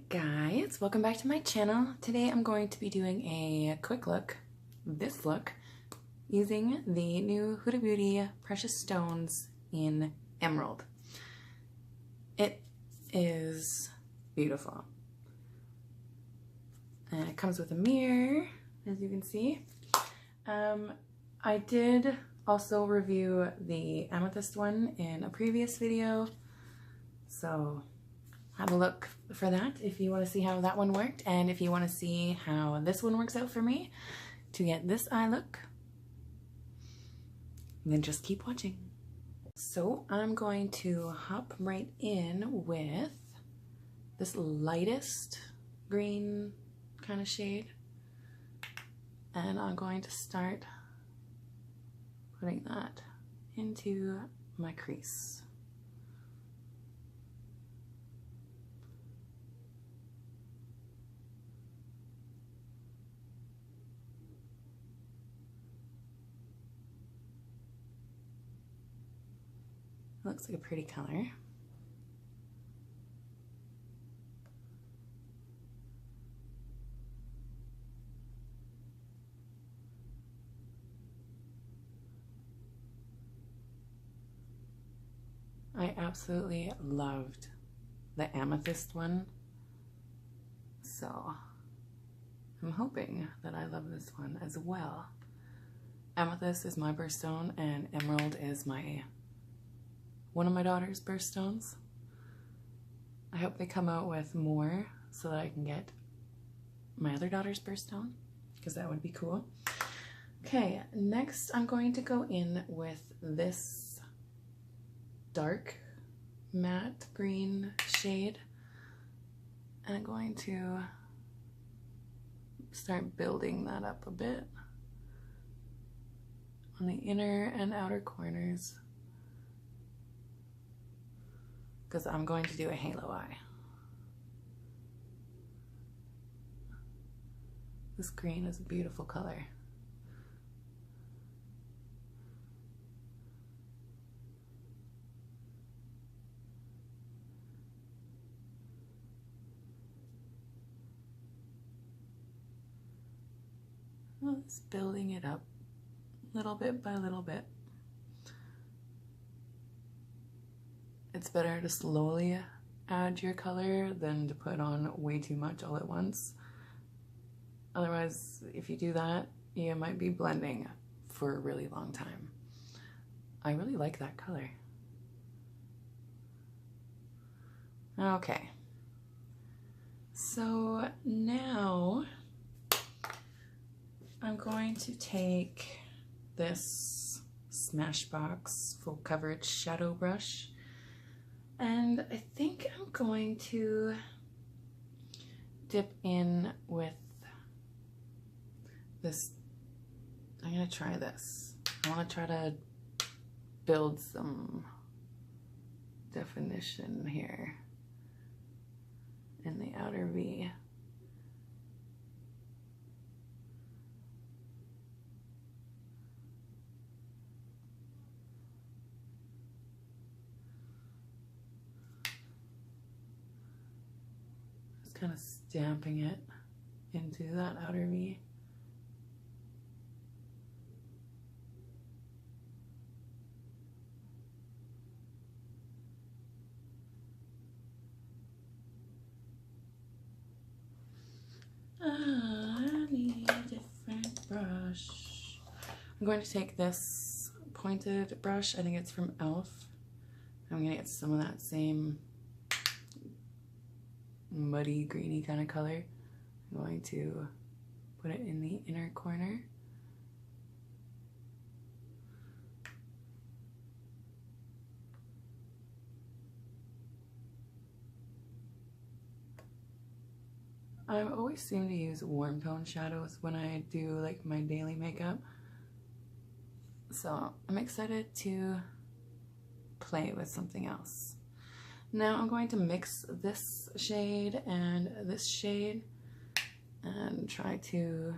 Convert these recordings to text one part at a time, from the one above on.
Guys, welcome back to my channel. Today I'm going to be doing a quick look, using the new Huda Beauty Precious Stones in Emerald. It is beautiful. And it comes with a mirror, as you can see. I did also review the amethyst one in a previous video, so have a look for that if you want to see how that one worked, and if you want to see how this one works out for me to get this eye look, then just keep watching. So I'm going to hop right in with this lightest green kind of shade, and I'm going to start putting that into my crease. Looks like a pretty color. I absolutely loved the amethyst one, so I'm hoping that I love this one as well. Amethyst is my birthstone and emerald is one of my daughter's birthstones. I hope they come out with more so that I can get my other daughter's birthstone, because that would be cool. Okay, next I'm going to go in with this dark matte green shade, and I'm going to start building that up a bit on the inner and outer corners, because I'm going to do a halo eye. This green is a beautiful color. Just building it up little bit by little bit. It's better to slowly add your color than to put on way too much all at once. Otherwise, if you do that, you might be blending for a really long time. I really like that color. Okay. So now I'm going to take this Smashbox full coverage shadow brush, and I think I'm going to dip in with this. I'm going to try this. I want to try to build some definition here in the outer V. Kind of stamping it into that outer V. I need a different brush. I'm going to take this pointed brush. I think it's from e.l.f. I'm going to get some of that same muddy greeny kind of color. I'm going to put it in the inner corner. I always seem to use warm tone shadows when I do like my daily makeup, so I'm excited to play with something else. Now I'm going to mix this shade and this shade and try to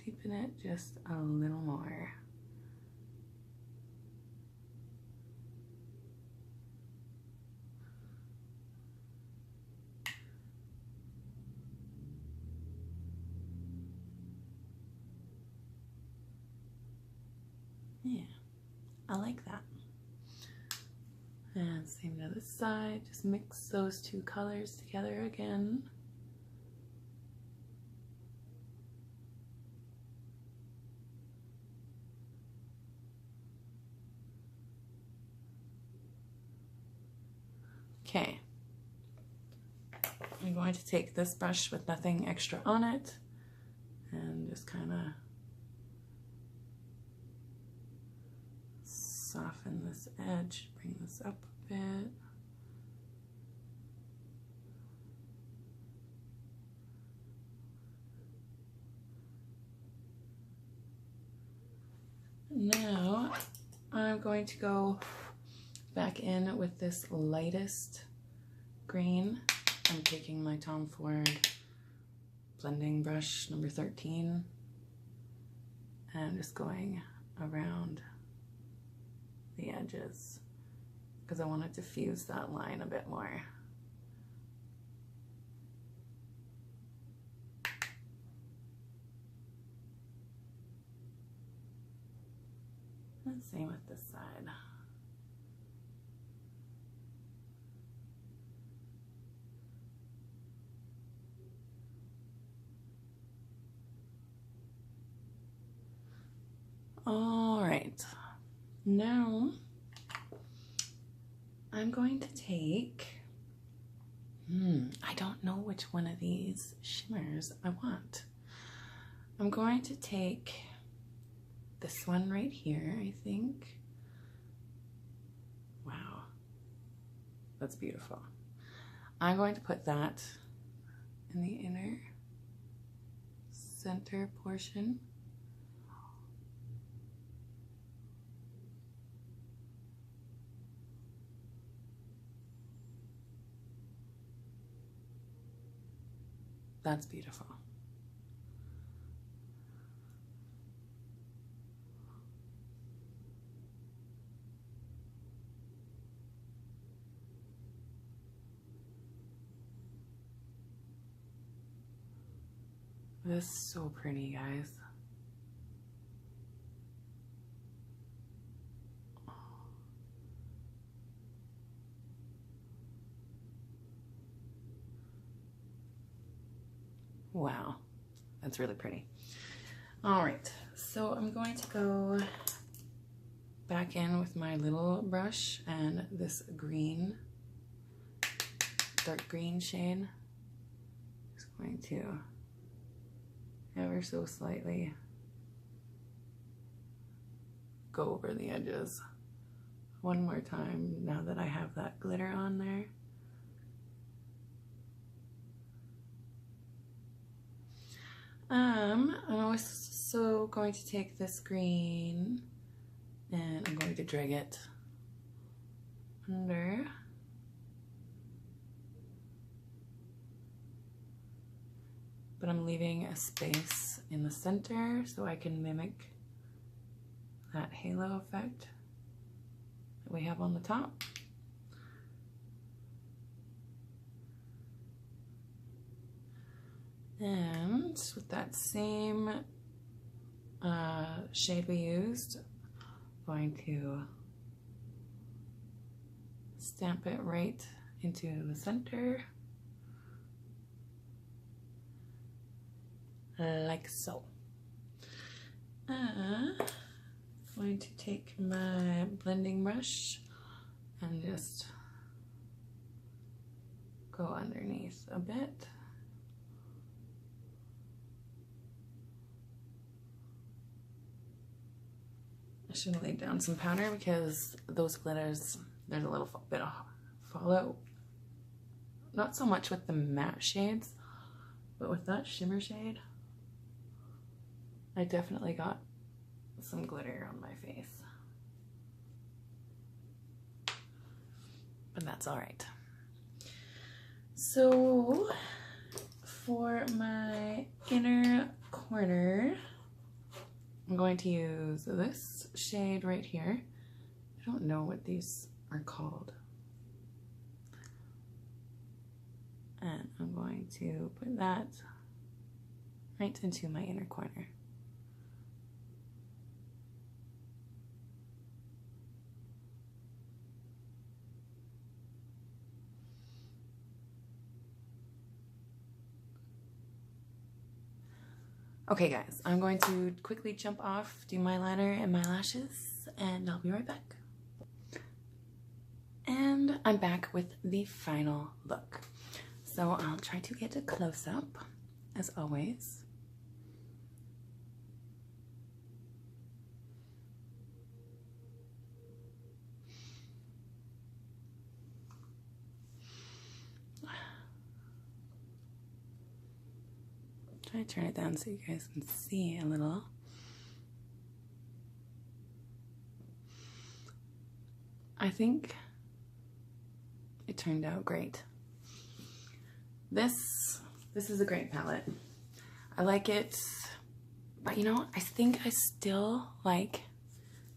deepen it just a little more. Yeah, I like that. And same to this side, just mix those two colors together again. Okay, I'm going to take this brush with nothing extra on it and just kind of soften this edge, bring this up a bit. Now I'm going to go back in with this lightest green. I'm taking my Tom Ford blending brush number 13 and I'm just going around the edges because I want it to fuse that line a bit more. And same with this side. All right, now I'm going to take, I don't know which one of these shimmers I want. I'm going to take this one right here, I think. Wow, that's beautiful. I'm going to put that in the inner center portion. That's beautiful. This is so pretty, guys. Wow, that's really pretty. All right, so I'm going to go back in with my little brush and this green, dark green shade. Just going to ever so slightly go over the edges one more time now that I have that glitter on there. I'm also going to take this green and I'm going to drag it under. But I'm leaving a space in the center so I can mimic that halo effect that we have on the top. And with that same shade we used, I'm going to stamp it right into the center, like so. I'm going to take my blending brush and just go underneath a bit. I should have laid down some powder because those glitters, there's a little bit of fallout. Not so much with the matte shades, but with that shimmer shade, I definitely got some glitter on my face. But that's all right. So for my inner corner, I'm going to use this shade right here. I don't know what these are called. And I'm going to put that right into my inner corner. Okay guys, I'm going to quickly jump off, do my liner and my lashes, and I'll be right back. And I'm back with the final look. So I'll try to get a close-up, as always. Try to turn it down so you guys can see a little. I think it turned out great. This is a great palette. I like it, but you know, I think I still like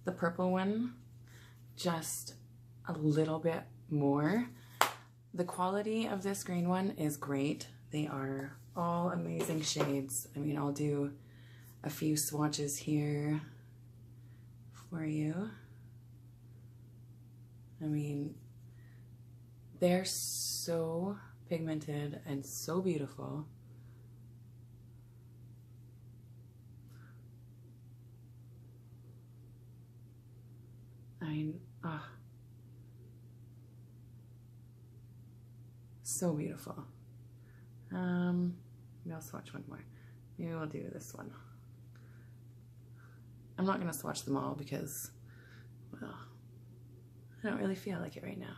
the purple one just a little bit more. The quality of this green one is great. They are all amazing shades. I mean, I'll do a few swatches here for you. I mean, they're so pigmented and so beautiful. I mean, so beautiful. Maybe I'll swatch one more. Maybe we'll do this one. I'm not gonna swatch them all because, well, I don't really feel like it right now.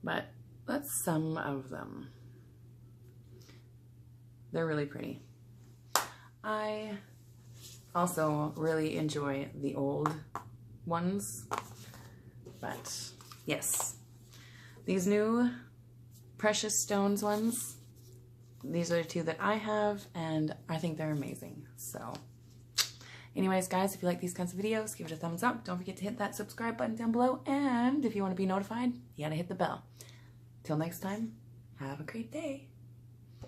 But that's some of them. They're really pretty. I also really enjoy the old ones, but yes, these new Precious Stones ones, these are the two that I have, and I think they're amazing. So anyways, guys, if you like these kinds of videos, give it a thumbs up. Don't forget to hit that subscribe button down below, and if you want to be notified, you gotta hit the bell. Till next time, have a great day.